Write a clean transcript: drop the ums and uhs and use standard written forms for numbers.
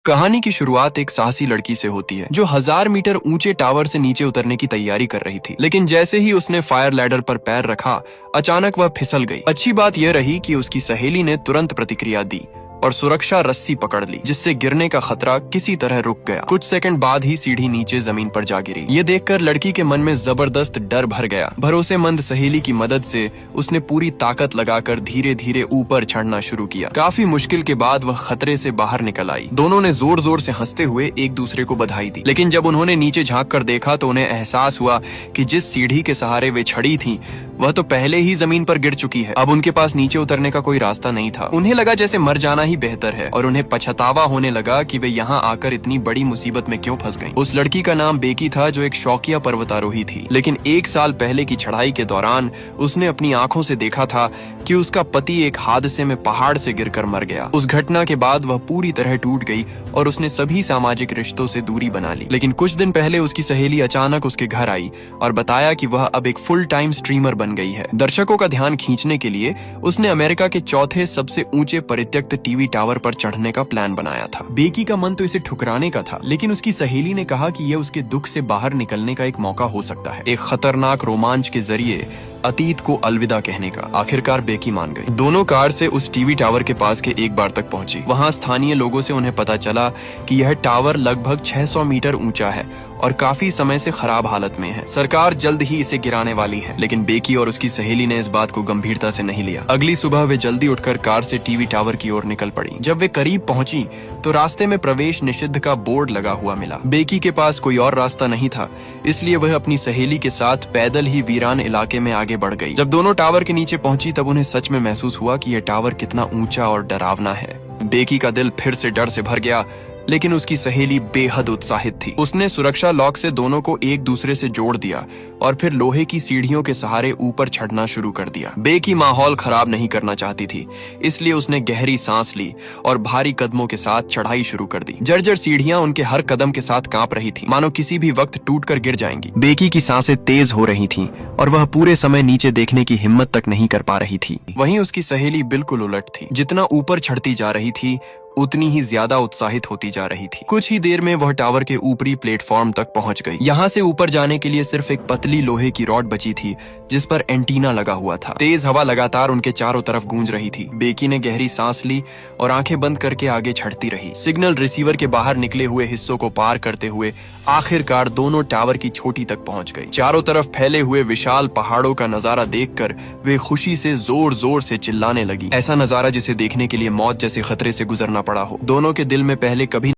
कहानी की शुरुआत एक साहसी लड़की से होती है जो 1000 मीटर ऊंचे टावर से नीचे उतरने की तैयारी कर रही थी। लेकिन जैसे ही उसने फायर लैडर पर पैर रखा, अचानक वह फिसल गई। अच्छी बात यह रही कि उसकी सहेली ने तुरंत प्रतिक्रिया दी और सुरक्षा रस्सी पकड़ ली, जिससे गिरने का खतरा किसी तरह रुक गया। कुछ सेकंड बाद ही सीढ़ी नीचे जमीन पर जा गिरी। ये देखकर लड़की के मन में जबरदस्त डर भर गया। भरोसेमंद सहेली की मदद से उसने पूरी ताकत लगाकर धीरे धीरे ऊपर चढ़ना शुरू किया। काफी मुश्किल के बाद वह खतरे से बाहर निकल आई। दोनों ने जोर जोर से हंसते हुए एक दूसरे को बधाई दी। लेकिन जब उन्होंने नीचे झांक कर देखा तो उन्हें एहसास हुआ कि जिस सीढ़ी के सहारे वे खड़ी थीं, वह तो पहले ही जमीन पर गिर चुकी है। अब उनके पास नीचे उतरने का कोई रास्ता नहीं था। उन्हें लगा जैसे मर जाना ही बेहतर है और उन्हें पछतावा होने लगा कि वे यहाँ आकर इतनी बड़ी मुसीबत में क्यों फंस गईं। उस लड़की का नाम बेकी था, जो एक शौकिया पर्वतारोही थी। लेकिन 1 साल पहले की चढ़ाई के दौरान उसने अपनी आंखों से देखा था कि उसका पति एक हादसे में पहाड़ से गिरकर मर गया। उस घटना के बाद वह पूरी तरह टूट गई और उसने सभी सामाजिक रिश्तों से दूरी बना ली। लेकिन कुछ दिन पहले उसकी सहेली अचानक उसके घर आई और बताया कि वह अब एक फुल टाइम स्ट्रीमर बन गई है। दर्शकों का ध्यान खींचने के लिए उसने अमेरिका के चौथे सबसे ऊंचे परित्यक्त टीवी टावर पर चढ़ने का प्लान बनाया था। बेकी का मन तो इसे ठुकराने का था, लेकिन उसकी सहेली ने कहा कि यह उसके दुख से बाहर निकलने का एक मौका हो सकता है, एक खतरनाक रोमांच के जरिए अतीत को अलविदा कहने का। आखिरकार बेकी मान गई। दोनों कार से उस टीवी टावर के पास के एक बार तक पहुंची। वहां स्थानीय लोगों से उन्हें पता चला कि यह टावर लगभग 600 मीटर ऊंचा है और काफी समय से खराब हालत में है। सरकार जल्द ही इसे गिराने वाली है। लेकिन बेकी और उसकी सहेली ने इस बात को गंभीरता से नहीं लिया। अगली सुबह वे जल्दी उठकर कार से टीवी टावर की ओर निकल पड़ी। जब वे करीब पहुंची तो रास्ते में प्रवेश निषिद्ध का बोर्ड लगा हुआ मिला। बेकी के पास कोई और रास्ता नहीं था, इसलिए वह अपनी सहेली के साथ पैदल ही वीरान इलाके में आगे बढ़ गई। जब दोनों टावर के नीचे पहुंची तब उन्हें सच में महसूस हुआ कि यह टावर कितना ऊंचा और डरावना है। बेकी का दिल फिर से डर से भर गया, लेकिन उसकी सहेली बेहद उत्साहित थी। उसने सुरक्षा लॉक से दोनों को एक दूसरे से जोड़ दिया और फिर लोहे की सीढ़ियों के सहारे ऊपर चढ़ना शुरू कर दिया। बेकी माहौल खराब नहीं करना चाहती थी, इसलिए उसने गहरी सांस ली और भारी कदमों के साथ चढ़ाई शुरू कर दी। जर्जर सीढ़ियां उनके हर कदम के साथ कांप रही थी, मानो किसी भी वक्त टूटकर गिर जाएंगी। बेकी की सांसें तेज हो रही थीं और वह पूरे समय नीचे देखने की हिम्मत तक नहीं कर पा रही थी। वहीं उसकी सहेली बिल्कुल उलट थी। जितना ऊपर चढ़ती जा रही थी उतनी ही ज्यादा उत्साहित होती जा रही थी। कुछ ही देर में वह टावर के ऊपरी प्लेटफॉर्म तक पहुंच गई। यहाँ से ऊपर जाने के लिए सिर्फ एक पतली लोहे की रॉड बची थी, जिस पर एंटीना लगा हुआ था। तेज हवा लगातार उनके चारों तरफ गूंज रही थी। बेकी ने गहरी सांस ली और आंखें बंद करके आगे चढ़ती रही। सिग्नल रिसीवर के बाहर निकले हुए हिस्सों को पार करते हुए आखिरकार दोनों टावर की चोटी तक पहुंच गई। चारों तरफ फैले हुए विशाल पहाड़ों का नजारा देखकर वे खुशी से जोर जोर से चिल्लाने लगी। ऐसा नजारा जिसे देखने के लिए मौत जैसे खतरे से गुजरना पड़ा हो। दोनों के दिल में पहले कभी